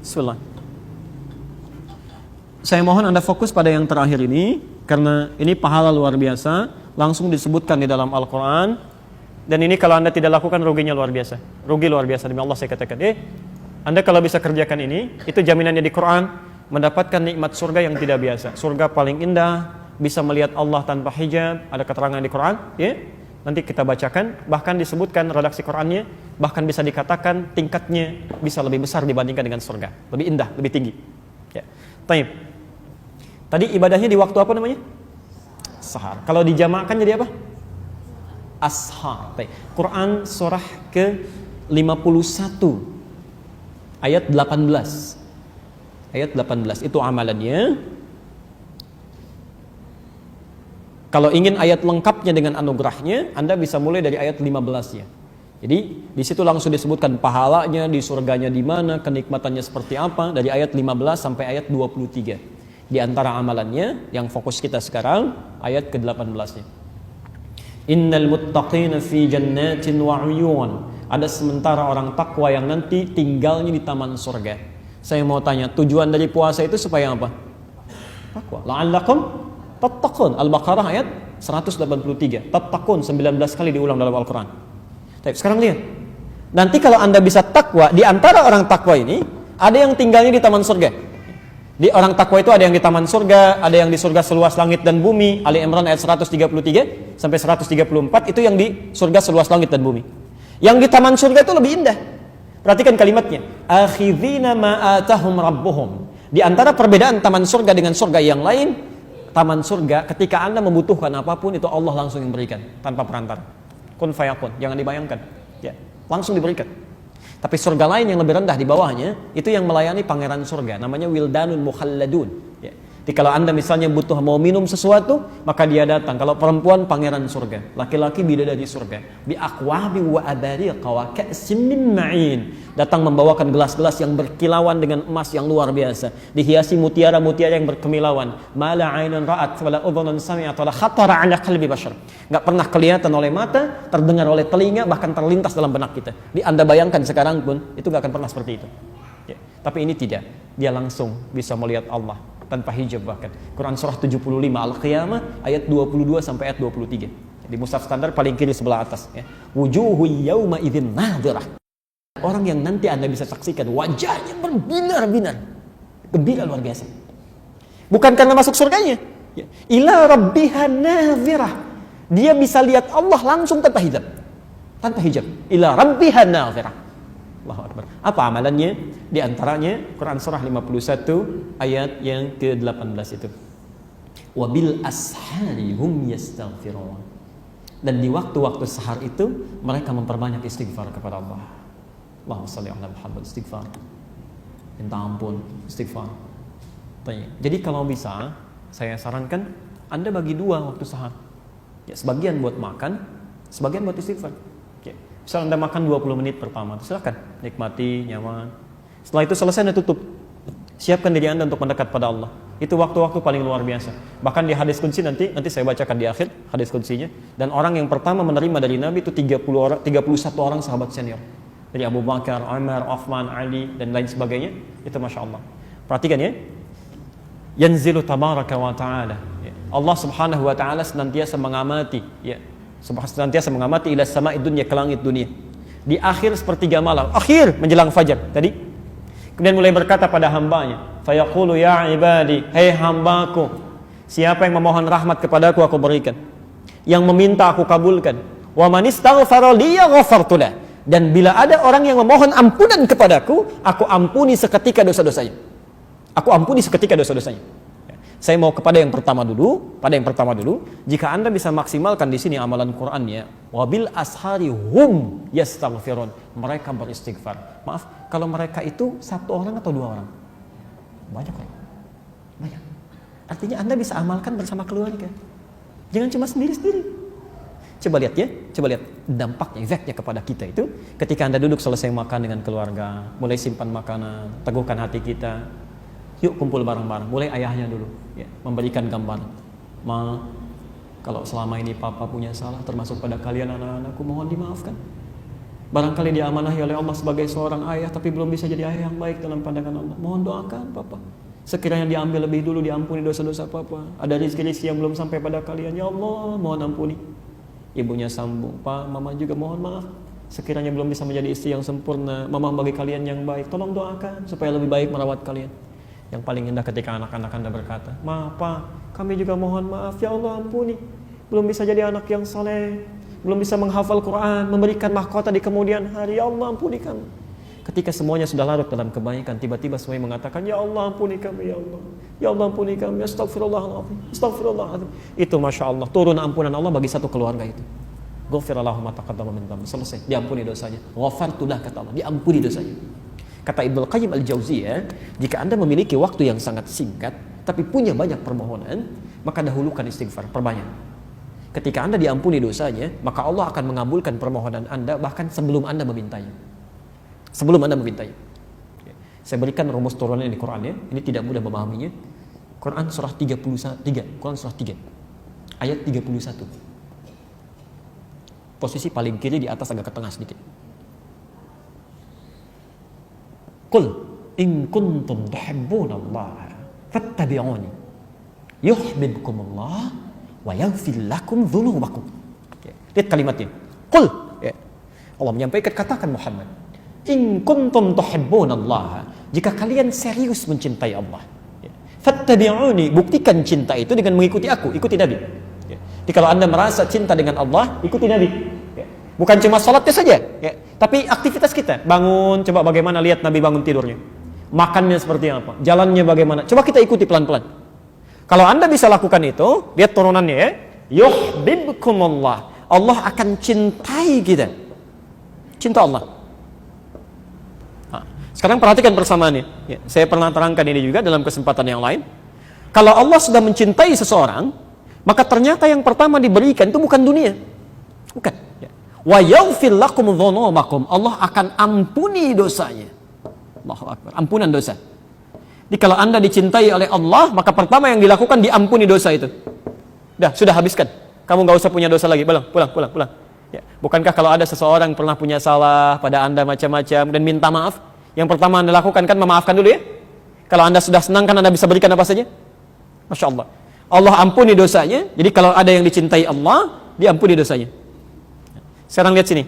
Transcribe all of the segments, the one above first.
Bismillah. Saya mohon Anda fokus pada yang terakhir ini, karena ini pahala luar biasa, langsung disebutkan di dalam Al-Quran. Dan ini kalau Anda tidak lakukan, ruginya luar biasa. Rugi luar biasa, demi Allah saya katakan. Anda kalau bisa kerjakan ini, itu jaminannya di Quran, mendapatkan nikmat surga yang tidak biasa. Surga paling indah, bisa melihat Allah tanpa hijab, ada keterangan di Quran, ya. Nanti kita bacakan, bahkan disebutkan redaksi Qurannya, bahkan bisa dikatakan tingkatnya bisa lebih besar dibandingkan dengan surga. Lebih indah, lebih tinggi. Ya. Taib. Tadi ibadahnya di waktu apa namanya? Sahar. Kalau dijamakkan jadi apa? Ashar. Taib. Quran surah ke-51 ayat 18. Ayat 18 itu amalannya. Kalau ingin ayat lengkapnya dengan anugerahnya, Anda bisa mulai dari ayat 15-nya. Jadi di situ langsung disebutkan pahalanya, di surganya di mana, kenikmatannya seperti apa, dari ayat 15 sampai ayat 23. Di antara amalannya yang fokus kita sekarang ayat ke-18-nya. Innal muttaqina fi jannatin wa 'uyun. Ada sementara orang takwa yang nanti tinggalnya di taman surga. Saya mau tanya, tujuan dari puasa itu supaya apa? Takwa. La'allakum tattaqun. Al-Baqarah ayat 183. Tattaqun 19 kali diulang dalam Al-Qur'an. Baik, sekarang lihat. Nanti kalau Anda bisa takwa, di antara orang takwa ini ada yang tinggalnya di taman surga. Di orang takwa itu ada yang di taman surga, ada yang di surga seluas langit dan bumi. Ali Imran ayat 133 sampai 134 itu yang di surga seluas langit dan bumi. Yang di taman surga itu lebih indah. Perhatikan kalimatnya. Akhidhina ma atahum rabbuhum. Di antara perbedaan taman surga dengan surga yang lain, taman surga ketika Anda membutuhkan apapun itu Allah langsung yang berikan tanpa perantara. Kun fayakun, jangan dibayangkan. Ya, langsung diberikan. Tapi surga lain yang lebih rendah di bawahnya itu yang melayani pangeran surga, namanya wildanun mukhalladun. Ya. Jadi kalau Anda misalnya butuh mau minum sesuatu, maka dia datang. Kalau perempuan pangeran surga, laki-laki bidadari surga. Bi aqwabi wa abariqa wa ka'sin min ma'in. Datang membawakan gelas-gelas yang berkilauan dengan emas yang luar biasa, dihiasi mutiara-mutiara yang berkemilauan. Mala 'ainun ra'at wala udhunun sami'at wala khatara 'ala qalbi bashar. Enggak pernah kelihatan oleh mata, terdengar oleh telinga, bahkan terlintas dalam benak kita. Di Anda bayangkan sekarang pun itu enggak akan pernah seperti itu. Ya. Tapi ini tidak. Dia langsung bisa melihat Allah tanpa hijab bahkan. Quran surah 75 Al-Qiyamah ayat 22 sampai ayat 23. Di mushaf standar paling kiri sebelah atas ya. Wujuhu yauma idzin nadhirah. Orang yang nanti Anda bisa saksikan wajahnya berbinar-binar. Gembira luar biasa. Bukan karena masuk surganya. Ya. Ila rabbiha nadhirah. Dia bisa lihat Allah langsung tanpa hijab. Tanpa hijab. Ila rabbiha nadhirah. Allahu Akbar. Apa amalannya? Di antaranya Quran surah 51 ayat yang ke-18 itu. Wabil ashari hum yastaghfirun. Dan di waktu-waktu sahar itu mereka memperbanyak istighfar kepada Allah. Allahumma shalli ala Muhammad, istighfar. Minta ampun, istighfar. Jadi kalau bisa saya sarankan Anda bagi dua waktu sahar. Ya, sebagian buat makan, sebagian buat istighfar. Misal Anda makan 20 menit pertama, silakan nikmati, nyaman. Setelah itu selesai Anda tutup. Siapkan diri Anda untuk mendekat pada Allah. Itu waktu-waktu paling luar biasa. Bahkan di hadis qudsi nanti saya bacakan di akhir hadis qudsinya. Dan orang yang pertama menerima dari Nabi itu 31 orang sahabat senior. Dari Abu Bakar, Umar, Uthman, Ali dan lain sebagainya. Itu Masya Allah. Perhatikan ya. Yanzilu tabaraka wa ta'ala. Allah subhanahu wa ta'ala senantiasa mengamati. Ya. Senantiasa mengamati ila sama'id dunya, ke langit dunia. Di akhir sepertiga malam, akhir menjelang fajar tadi. Kemudian mulai berkata pada hambanya, fayaqulu ya ibadi, hei hambaku, siapa yang memohon rahmat kepadaku aku berikan, yang meminta aku kabulkan. Wa man istaghfara li ghafartu lah. Dan bila ada orang yang memohon ampunan kepadaku, aku ampuni seketika dosa-dosanya. Aku ampuni seketika dosa-dosanya. Saya mau kepada yang pertama dulu. Jika Anda bisa maksimalkan di sini amalan Qur'annya, wabil ashari hum yastaghfirun. Mereka beristighfar. Maaf, kalau mereka itu satu orang atau dua orang? Banyak orang. Banyak. Artinya Anda bisa amalkan bersama keluarga. Jangan cuma sendiri-sendiri. Coba lihat ya, dampaknya, efeknya kepada kita itu ketika Anda duduk selesai makan dengan keluarga, mulai simpan makanan, teguhkan hati kita. Yuk kumpul bareng-bareng. Mulai ayahnya dulu ya, memberikan gambaran. Ma, kalau selama ini papa punya salah termasuk pada kalian anak-anakku, mohon dimaafkan. Barangkali dia amanahi oleh Allah sebagai seorang ayah, tapi belum bisa jadi ayah yang baik dalam pandangan Allah. Mohon doakan papa. Sekiranya diambil lebih dulu, diampuni dosa-dosa papa. Ada rezeki yang belum sampai pada kalian. Ya Allah, mohon ampuni. Ibunya sambung, Pak, mama juga mohon maaf. Sekiranya belum bisa menjadi istri yang sempurna, mama bagi kalian yang baik. Tolong doakan supaya lebih baik merawat kalian. Yang paling indah ketika anak-anak Anda berkata, maaf Pak, kami juga mohon maaf. Ya Allah, ampuni. Belum bisa jadi anak yang soleh, belum bisa menghafal Quran, memberikan mahkota di kemudian hari. Ya Allah, ampuni kami. Ketika semuanya sudah larut dalam kebaikan, tiba-tiba semuanya mengatakan, Ya Allah, ampuni kami, Ya Allah. Ya Allah, ampuni kami. Astagfirullahaladzim. Astagfirullahaladzim. Itu Masya Allah, turun ampunan Allah bagi satu keluarga itu. Ghafirallahu ma taqaddama min dhanbi. Selesai, diampuni dosanya. Ghafartulah, kata Allah, diampuni dosanya. Kata Ibnu Qayyim Al-Jauziyah, jika Anda memiliki waktu yang sangat singkat tapi punya banyak permohonan, maka dahulukan istighfar, perbanyak. Ketika Anda diampuni dosanya, maka Allah akan mengabulkan permohonan Anda bahkan sebelum Anda memintanya. Sebelum Anda memintanya. Saya berikan rumus turunan di Quran ya. Ini tidak mudah memahaminya. Quran surah 33, Quran surah 3 ayat 31. Posisi paling kiri di atas agak ke tengah sedikit. Qul in kuntum tuhibbunallaha fattabi'uni yuhibbukumullah wa yaghfir lakum dzunubakum. Lihat kalimatnya. Qul, ya. Allah menyampaikan, katakan Muhammad, in kuntum tuhibbunallaha, jika kalian serius mencintai Allah, ya. Fattabi'uni, buktikan cinta itu dengan mengikuti aku, ikuti Nabi. Ya. Jadi kalau Anda merasa cinta dengan Allah, ikuti Nabi. Ya. Bukan cuma sholatnya saja, ya. Tapi aktivitas kita, bangun, coba bagaimana lihat Nabi bangun tidurnya, makannya seperti apa, jalannya bagaimana, coba kita ikuti pelan-pelan. Kalau Anda bisa lakukan itu, lihat turunannya ya, yuhibbukumullah, Allah akan cintai kita, cinta Allah. Nah, sekarang perhatikan persamaannya. Ya, saya pernah terangkan ini juga dalam kesempatan yang lain. Kalau Allah sudah mencintai seseorang, maka ternyata yang pertama diberikan itu bukan dunia, bukan. Ya. Wa yaghfir lakum dzunubakum, Allah akan ampuni dosanya. Allahu Akbar, ampunan dosa. Jadi kalau Anda dicintai oleh Allah, maka pertama yang dilakukan diampuni dosa itu. Dah, sudah habiskan. Kamu nggak usah punya dosa lagi. Pulang. Ya. Bukankah kalau ada seseorang pernah punya salah pada Anda macam-macam dan minta maaf, yang pertama Anda lakukan kan memaafkan dulu ya. Kalau Anda sudah senang kan Anda bisa berikan apa saja. Masya Allah. Allah ampuni dosanya. Jadi kalau ada yang dicintai Allah, diampuni dosanya. Sekarang lihat sini.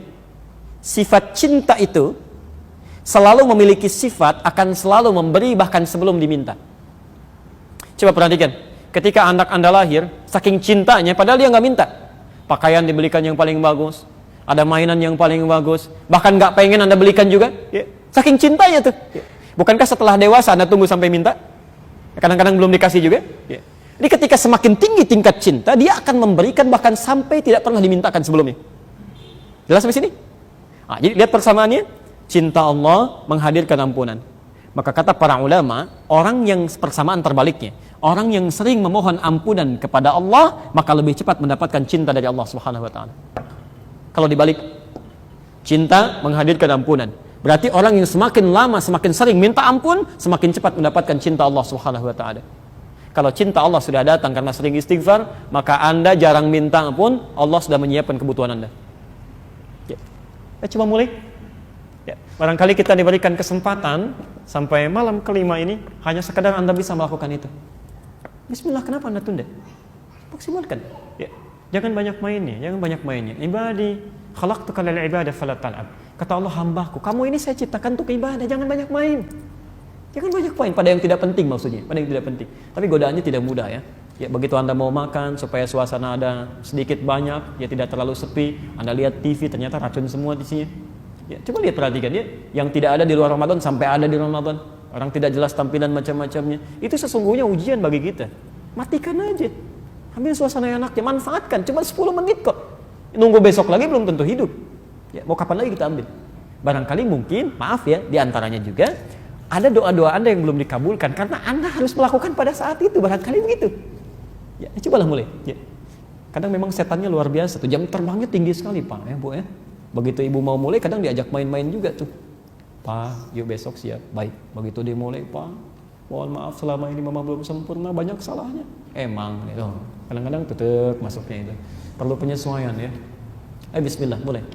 Sifat cinta itu selalu memiliki sifat akan selalu memberi bahkan sebelum diminta. Coba perhatikan, ketika anak Anda lahir, saking cintanya padahal dia nggak minta, pakaian dibelikan yang paling bagus, ada mainan yang paling bagus, bahkan nggak pengen Anda belikan juga, ya. Saking cintanya tuh. Ya. Bukankah setelah dewasa Anda tunggu sampai minta? Kadang-kadang belum dikasih juga. Ya. Jadi ketika semakin tinggi tingkat cinta, dia akan memberikan bahkan sampai tidak pernah dimintakan sebelumnya. Jelas sampai sini? Nah, jadi lihat persamaannya. Cinta Allah menghadirkan ampunan. Maka kata para ulama, orang yang persamaan terbaliknya, orang yang sering memohon ampunan kepada Allah, maka lebih cepat mendapatkan cinta dari Allah Subhanahu wa taala. Kalau dibalik, cinta menghadirkan ampunan. Berarti orang yang semakin lama, semakin sering minta ampun, semakin cepat mendapatkan cinta Allah Subhanahu wa taala. Kalau cinta Allah sudah datang karena sering istighfar, maka Anda jarang minta ampun, Allah sudah menyiapkan kebutuhan Anda. Ya. Coba mulai. Ya, barangkali kita diberikan kesempatan sampai malam kelima ini hanya sekadar Anda bisa melakukan itu. Bismillah, kenapa Anda tunda? Maksimalkan. Ya. Jangan banyak mainnya. Ibadi, khalaqtuka lil ibadah fala tal'ab. Kata Allah, hambaku, kamu ini saya ciptakan untuk ibadah, jangan banyak main. Jangan banyak main pada yang tidak penting maksudnya, pada yang tidak penting. Tapi godaannya tidak mudah ya. Ya, begitu Anda mau makan supaya suasana ada sedikit banyak, ya tidak terlalu sepi, Anda lihat TV ternyata racun semua di sini. Ya, coba lihat, perhatikan ya, yang tidak ada di luar Ramadan sampai ada di Ramadan. Orang tidak jelas tampilan macam-macamnya. Itu sesungguhnya ujian bagi kita. Matikan aja. Ambil suasana yang enaknya, manfaatkan. Cuma 10 menit kok. Nunggu besok lagi belum tentu hidup. Ya, mau kapan lagi kita ambil? Barangkali mungkin, maaf ya, di antaranya juga ada doa-doa Anda yang belum dikabulkan karena Anda harus melakukan pada saat itu. Barangkali begitu. Ya, cobalah mulai. Ya. Kadang memang setannya luar biasa tuh. Jam terbangnya tinggi sekali, Pak. Ya, Bu ya. Begitu ibu mau mulai, kadang diajak main-main juga tuh. Pak, yuk besok siap. Baik, begitu dia mulai, Pak, mohon maaf selama ini mama belum sempurna, banyak salahnya. Emang, kadang-kadang tetap masuknya itu. Perlu penyesuaian ya. Bismillah, mulai.